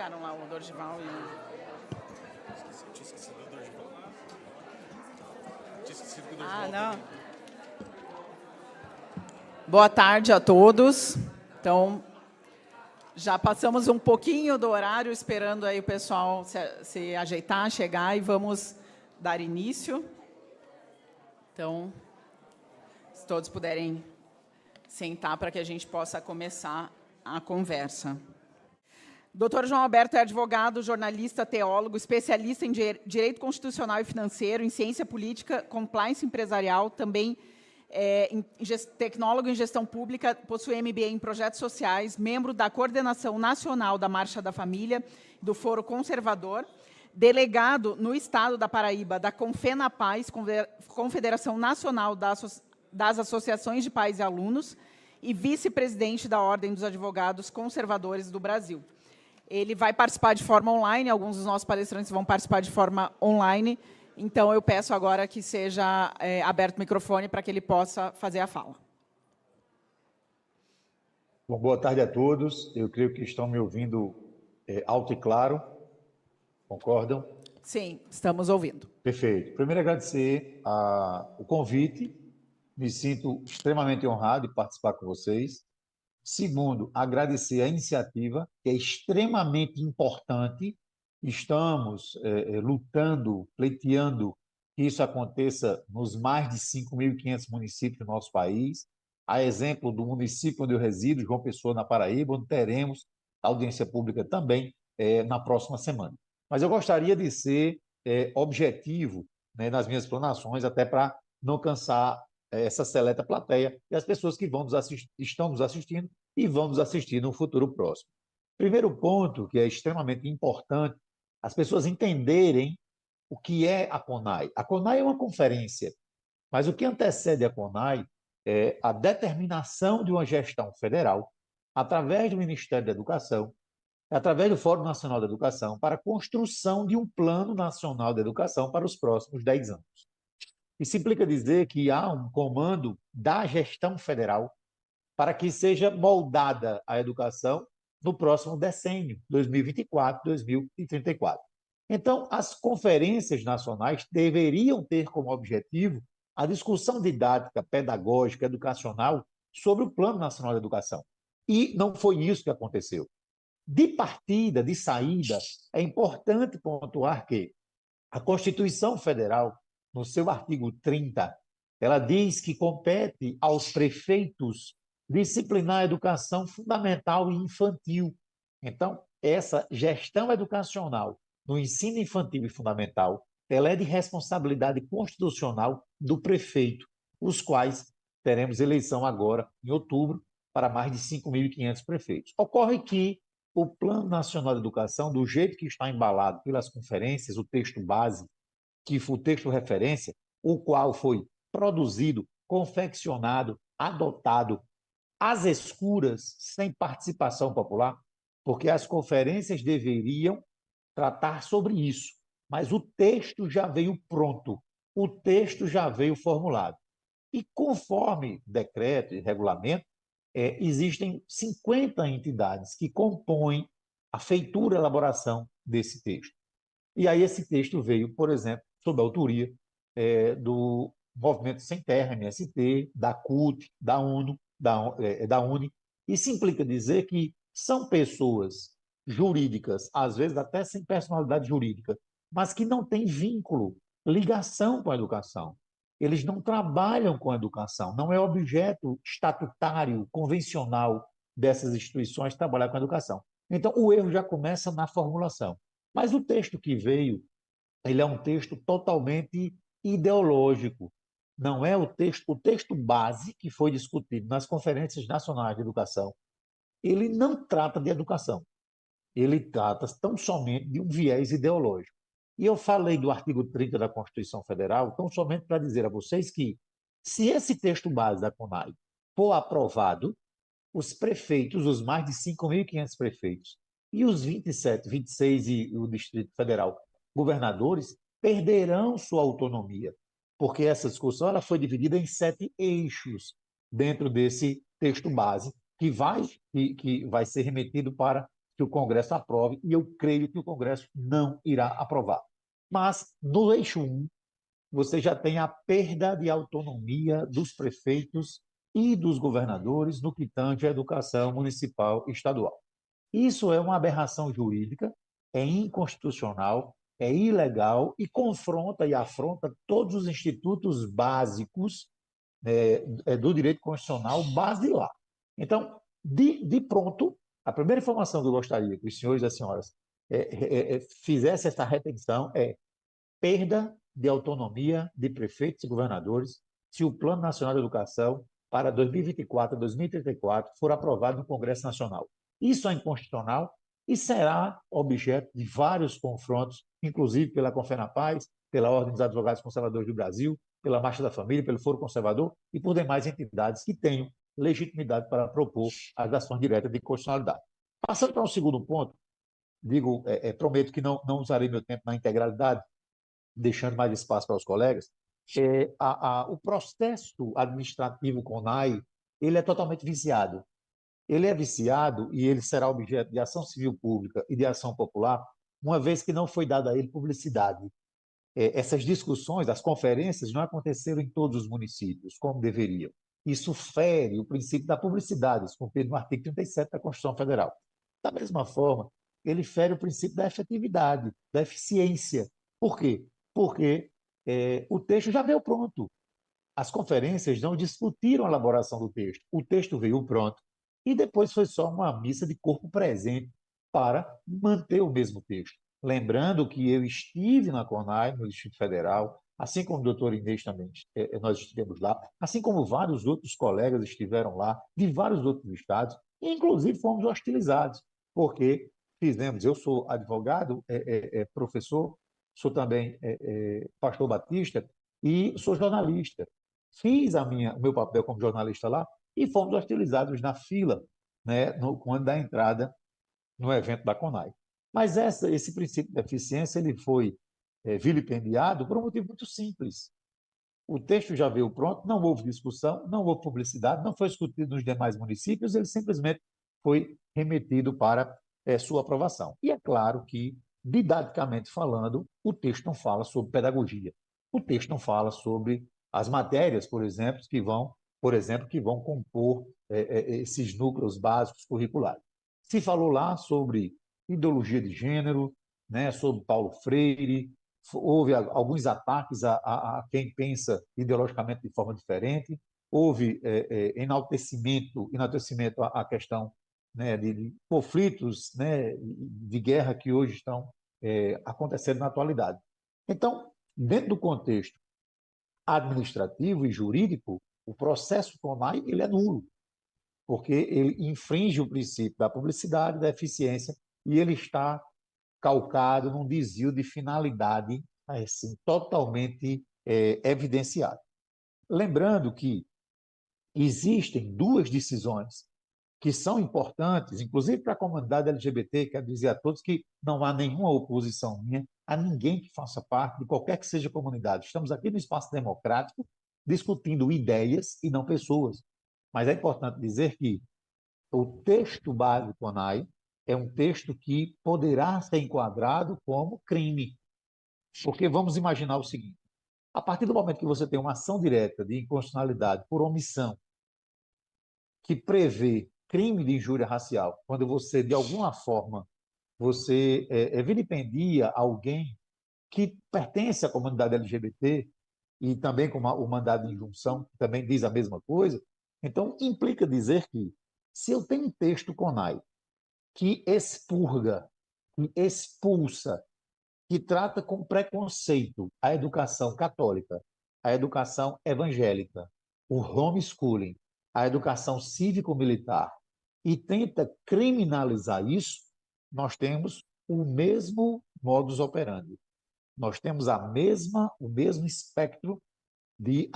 chegaram lá, o Dorival e Tinha esquecido do Dorival. Tinha esquecido que o Ah, Dorival não. também. Boa tarde a todos. Então, já passamos um pouquinho do horário, esperando aí o pessoal se ajeitar, chegar, e vamos dar início. Então, se todos puderem sentar para que a gente possa começar a conversa. Dr. João Alberto é advogado, jornalista, teólogo, especialista em direito constitucional e financeiro, em ciência política, compliance empresarial, também tecnólogo em gestão pública, possui MBA em projetos sociais, membro da coordenação nacional da Marcha da Família, do Foro Conservador, delegado no estado da Paraíba da Confenapaz, Confederação Nacional das Associações de Pais e Alunos, e vice-presidente da Ordem dos Advogados Conservadores do Brasil. Ele vai participar de forma online, alguns dos nossos palestrantes vão participar de forma online, então eu peço agora que seja aberto o microfone para que ele possa fazer a fala. Bom, boa tarde a todos, eu creio que estão me ouvindo alto e claro, concordam? Sim, estamos ouvindo. Perfeito. Primeiro, agradecer o convite, me sinto extremamente honrado de participar com vocês. Segundo, agradecer a iniciativa, que é extremamente importante. Estamos lutando, pleiteando que isso aconteça nos mais de 5.500 municípios do nosso país. A exemplo do município onde eu resido, João Pessoa, na Paraíba, onde teremos audiência pública também na próxima semana. Mas eu gostaria de ser objetivo, né, nas minhas explanações, até para não cansar essa seleta plateia e as pessoas que estão nos assistindo e vão nos assistir no futuro próximo. Primeiro ponto, que é extremamente importante, as pessoas entenderem o que é a CONAI. A CONAI é uma conferência, mas o que antecede a CONAI é a determinação de uma gestão federal, através do Ministério da Educação, através do Fórum Nacional da Educação, para a construção de um Plano Nacional de Educação para os próximos 10 anos. Isso implica dizer que há um comando da gestão federal para que seja moldada a educação no próximo decênio, 2024, 2034. Então, as conferências nacionais deveriam ter como objetivo a discussão didática, pedagógica, educacional sobre o Plano Nacional de Educação. E não foi isso que aconteceu. De partida, de saída, é importante pontuar que a Constituição Federal, no seu artigo 30, ela diz que compete aos prefeitos disciplinar a educação fundamental e infantil. Então, essa gestão educacional no ensino infantil e fundamental, ela é de responsabilidade constitucional do prefeito, os quais teremos eleição agora, em outubro, para mais de 5.500 prefeitos. Ocorre que o Plano Nacional de Educação, do jeito que está embalado pelas conferências, o texto base, que foi o texto referência, o qual foi produzido, confeccionado, adotado às escuras, sem participação popular, porque as conferências deveriam tratar sobre isso, mas o texto já veio pronto, o texto já veio formulado. E conforme decreto e regulamento, existem 50 entidades que compõem a feitura e elaboração desse texto. E aí esse texto veio, por exemplo, sob a autoria do Movimento Sem Terra, MST, da CUT, da UNO, da UNE. Isso implica dizer que são pessoas jurídicas, às vezes até sem personalidade jurídica, mas que não têm vínculo, ligação com a educação. Eles não trabalham com a educação, não é objeto estatutário, convencional dessas instituições trabalhar com a educação. Então, o erro já começa na formulação. Mas o texto que veio, ele é um texto totalmente ideológico. Não é o texto base que foi discutido nas conferências nacionais de educação. Ele não trata de educação. Ele trata tão somente de um viés ideológico. E eu falei do artigo 30 da Constituição Federal, tão somente para dizer a vocês que, se esse texto base da CONAI for aprovado, os prefeitos, os mais de 5.500 prefeitos, e os 27, 26 e o Distrito Federal, governadores, perderão sua autonomia, porque essa discussão ela foi dividida em 7 eixos dentro desse texto base, que vai ser remetido para que o Congresso aprove, e eu creio que o Congresso não irá aprovar. Mas, no eixo 1, você já tem a perda de autonomia dos prefeitos e dos governadores no que tange à educação municipal e estadual. Isso é uma aberração jurídica, é inconstitucional, é ilegal e confronta e afronta todos os institutos básicos do direito constitucional basilar. Então, de pronto, a primeira informação que eu gostaria que os senhores e as senhoras fizessem essa retenção é perda de autonomia de prefeitos e governadores se o Plano Nacional de Educação para 2024 a 2034 for aprovado no Congresso Nacional. Isso é inconstitucional e será objeto de vários confrontos, inclusive pela Confenapaz, pela Ordem dos Advogados Conservadores do Brasil, pela Marcha da Família, pelo Foro Conservador e por demais entidades que tenham legitimidade para propor as ações diretas de constitucionalidade. Passando para um segundo ponto, prometo que não usarei meu tempo na integralidade, deixando mais espaço para os colegas, o processo administrativo CONAI ele é totalmente viciado. Ele é viciado e ele será objeto de ação civil pública e de ação popular, uma vez que não foi dada a ele publicidade. Essas discussões, as conferências, não aconteceram em todos os municípios, como deveriam. Isso fere o princípio da publicidade, contido no artigo 37 da Constituição Federal. Da mesma forma, ele fere o princípio da efetividade, da eficiência. Por quê? Porque o texto já veio pronto. As conferências não discutiram a elaboração do texto. O texto veio pronto e depois foi só uma missa de corpo presente para manter o mesmo texto. Lembrando que eu estive na CONAI, no Distrito Federal, assim como o doutor Inês também, nós estivemos lá, assim como vários outros colegas estiveram lá, de vários outros estados, e inclusive fomos hostilizados, porque eu sou advogado, professor, sou também pastor batista e sou jornalista. Fiz o meu papel como jornalista lá e fomos hostilizados na fila, né, quando da entrada no evento da CONAI. Mas esse princípio de eficiência ele foi vilipendiado por um motivo muito simples. O texto já veio pronto, não houve discussão, não houve publicidade, não foi discutido nos demais municípios, ele simplesmente foi remetido para sua aprovação. E é claro que, didaticamente falando, o texto não fala sobre pedagogia. O texto não fala sobre as matérias, por exemplo, que vão compor esses núcleos básicos curriculares. Se falou lá sobre ideologia de gênero, né, sobre Paulo Freire, houve alguns ataques a quem pensa ideologicamente de forma diferente, houve enaltecimento à questão, né, de conflitos, né, de guerra que hoje estão acontecendo na atualidade. Então, dentro do contexto administrativo e jurídico, o processo CONAI ele é nulo, porque ele infringe o princípio da publicidade, da eficiência, e ele está calcado num desvio de finalidade assim, totalmente evidenciado. Lembrando que existem duas decisões que são importantes, inclusive para a comunidade LGBT, quero dizer a todos que não há nenhuma oposição minha a ninguém que faça parte de qualquer que seja a comunidade. Estamos aqui no espaço democrático discutindo ideias e não pessoas. Mas é importante dizer que o texto base do CONAI é um texto que poderá ser enquadrado como crime. Porque vamos imaginar o seguinte: a partir do momento que você tem uma ação direta de inconstitucionalidade por omissão, que prevê crime de injúria racial, quando você, de alguma forma, você vilipendia alguém que pertence à comunidade LGBT, e também com o mandado de injunção, que também diz a mesma coisa, então implica dizer que, se eu tenho um texto CONAI que expurga, que expulsa, que trata com preconceito a educação católica, a educação evangélica, o homeschooling, a educação cívico-militar, e tenta criminalizar isso, nós temos o mesmo modus operandi. Nós temos o mesmo espectro de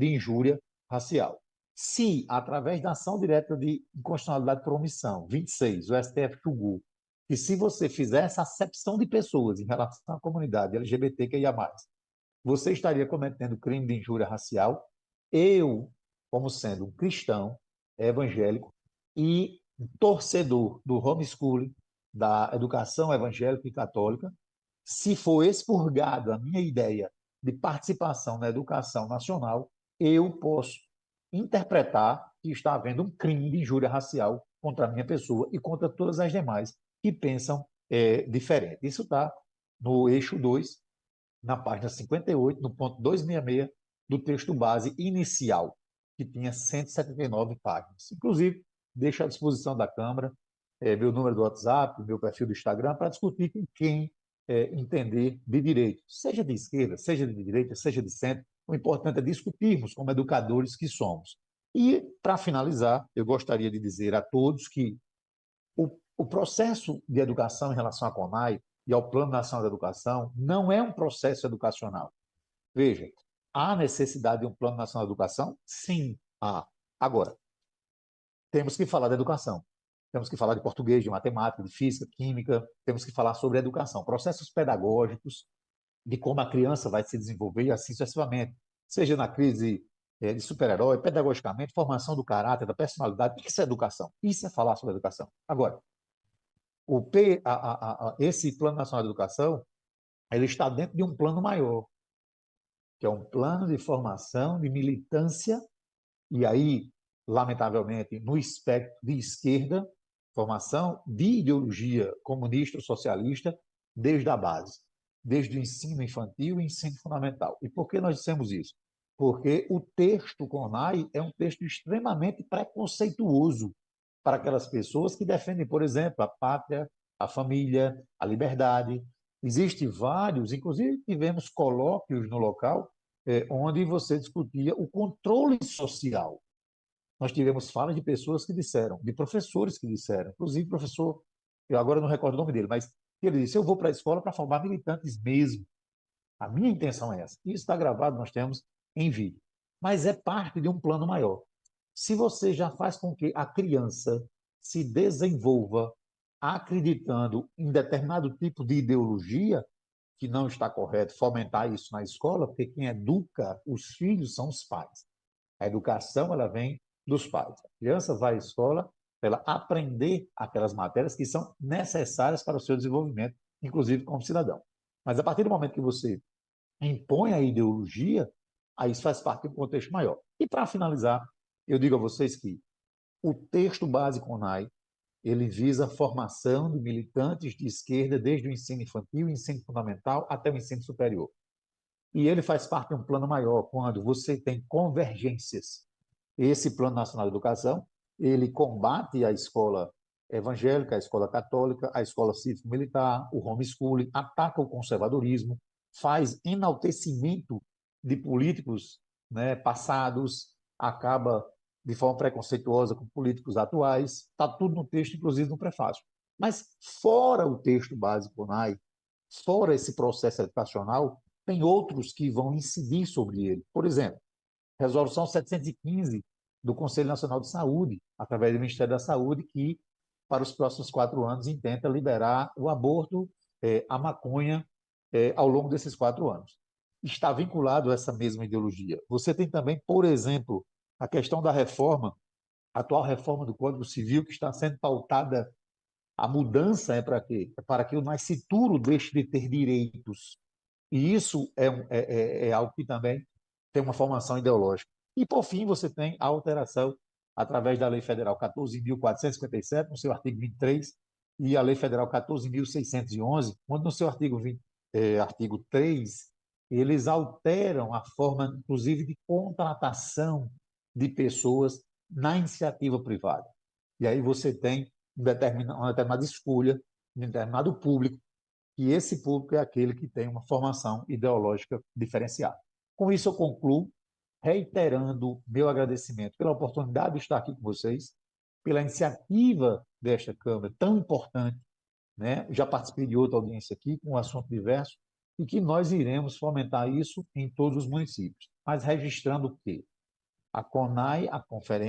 injúria racial. Se, através da ação direta de inconstitucionalidade por omissão, 26, o STF julgou que, se você fizer essa acepção de pessoas em relação à comunidade LGBTQIA+, você estaria cometendo crime de injúria racial, eu, como sendo um cristão evangélico, e um torcedor do homeschooling, da educação evangélica e católica. Se for expurgado a minha ideia de participação na educação nacional, eu posso interpretar que está havendo um crime de injúria racial contra a minha pessoa e contra todas as demais que pensam diferente. Isso está no eixo 2, na página 58, no ponto 266 do texto base inicial, que tinha 179 páginas. Inclusive, deixo à disposição da Câmara meu número do WhatsApp, meu perfil do Instagram, para discutir com quem entender de direito, seja de esquerda, seja de direita, seja de centro. O importante é discutirmos como educadores que somos. E, para finalizar, eu gostaria de dizer a todos que o processo de educação em relação à CONAI e ao Plano Nacional de Educação não é um processo educacional. Veja, há necessidade de um Plano Nacional de Educação? Sim, há. Agora, temos que falar de educação. Temos que falar de português, de matemática, de física, química, temos que falar sobre educação, processos pedagógicos, de como a criança vai se desenvolver e assim sucessivamente, seja na crise de super-herói, pedagogicamente, formação do caráter, da personalidade. Isso é educação, isso é falar sobre educação. Agora, esse Plano Nacional de Educação, ele está dentro de um plano maior, que é um plano de formação, de militância, e aí, lamentavelmente, no espectro de esquerda, formação de ideologia comunista ou socialista desde a base, desde o ensino infantil e ensino fundamental. E por que nós dissemos isso? Porque o texto CONAI é um texto extremamente preconceituoso para aquelas pessoas que defendem, por exemplo, a pátria, a família, a liberdade. Existem vários, inclusive tivemos colóquios no local onde você discutia o controle social. Nós tivemos falas de pessoas que disseram, de professores que disseram, inclusive professor, eu agora não recordo o nome dele, mas ele disse, eu vou para a escola para formar militantes mesmo. A minha intenção é essa. Isso está gravado, nós temos em vídeo. Mas é parte de um plano maior. Se você já faz com que a criança se desenvolva acreditando em determinado tipo de ideologia, que não está correto fomentar isso na escola, porque quem educa os filhos são os pais. A educação, ela vem dos pais. A criança vai à escola para ela aprender aquelas matérias que são necessárias para o seu desenvolvimento, inclusive como cidadão. Mas a partir do momento que você impõe a ideologia, aí isso faz parte de um contexto maior. E para finalizar, eu digo a vocês que o texto base CONAI, ele visa a formação de militantes de esquerda desde o ensino infantil, o ensino fundamental até o ensino superior. E ele faz parte de um plano maior, quando você tem convergências. Esse Plano Nacional de Educação, ele combate a escola evangélica, a escola católica, a escola cívico-militar, o homeschooling, ataca o conservadorismo, faz enaltecimento de políticos, né, passados, acaba de forma preconceituosa com políticos atuais, está tudo no texto, inclusive no prefácio. Mas fora o texto básico CONAI, fora esse processo educacional, tem outros que vão incidir sobre ele. Por exemplo, Resolução 715 do Conselho Nacional de Saúde, através do Ministério da Saúde, que para os próximos 4 anos intenta liberar o aborto, a maconha, ao longo desses 4 anos. Está vinculado a essa mesma ideologia. Você tem também, por exemplo, a questão da reforma, a atual reforma do Código Civil, que está sendo pautada. A mudança é para quê? É para que o nascituro deixe de ter direitos. E isso é algo que também tem uma formação ideológica. E, por fim, você tem a alteração através da Lei Federal 14.457, no seu artigo 23, e a Lei Federal 14.611, onde no seu artigo 3, eles alteram a forma, inclusive, de contratação de pessoas na iniciativa privada. E aí você tem uma determinada escolha, um determinado público, e esse público é aquele que tem uma formação ideológica diferenciada. Com isso, eu concluo reiterando meu agradecimento pela oportunidade de estar aqui com vocês, pela iniciativa desta Câmara tão importante, né? Já participei de outra audiência aqui com um assunto diverso, e que nós iremos fomentar isso em todos os municípios. Mas registrando o quê? A CONAI,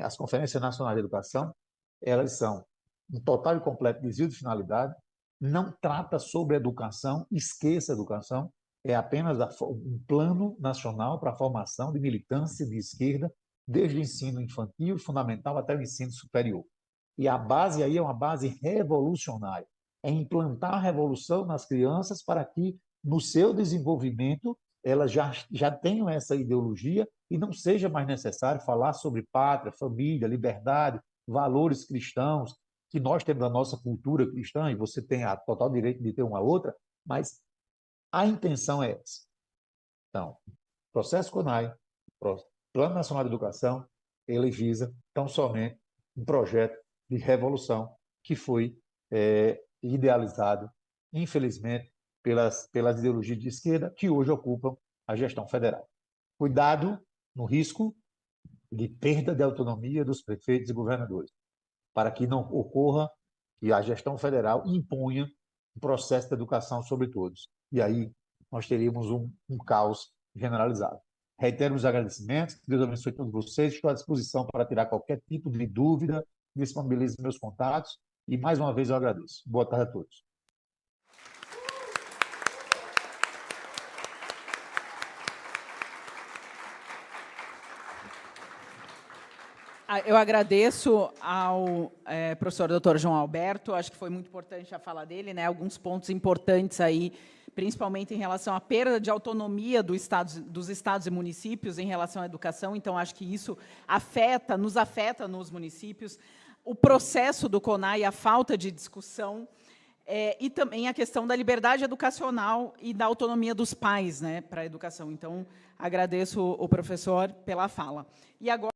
as Conferências Nacionais de Educação, elas são um total e completo desvio de finalidade, não trata sobre educação, esqueça a educação, é apenas um plano nacional para a formação de militância de esquerda, desde o ensino infantil e fundamental até o ensino superior. E a base aí é uma base revolucionária. É implantar a revolução nas crianças para que, no seu desenvolvimento, elas já tenham essa ideologia e não seja mais necessário falar sobre pátria, família, liberdade, valores cristãos, que nós temos a nossa cultura cristã, e você tem a total direito de ter uma outra, mas a intenção é essa. Então, processo CONAI, Plano Nacional de Educação, ele visa tão somente um projeto de revolução que foi idealizado, infelizmente, pelas ideologias de esquerda que hoje ocupam a gestão federal. Cuidado no risco de perda de autonomia dos prefeitos e governadores, para que não ocorra que a gestão federal imponha um processo de educação sobre todos. E aí nós teríamos um caos generalizado. Reitero os agradecimentos, que Deus abençoe todos vocês, estou à disposição para tirar qualquer tipo de dúvida, disponibilize meus contatos, e mais uma vez eu agradeço. Boa tarde a todos. Eu agradeço ao professor Dr. João Alberto, acho que foi muito importante a fala dele, né? Alguns pontos importantes aí, principalmente em relação à perda de autonomia dos estados e municípios em relação à educação, então acho que isso nos afeta nos municípios, o processo do CONAI, a falta de discussão, e também a questão da liberdade educacional e da autonomia dos pais, né, para a educação. Então, agradeço o professor pela fala. E agora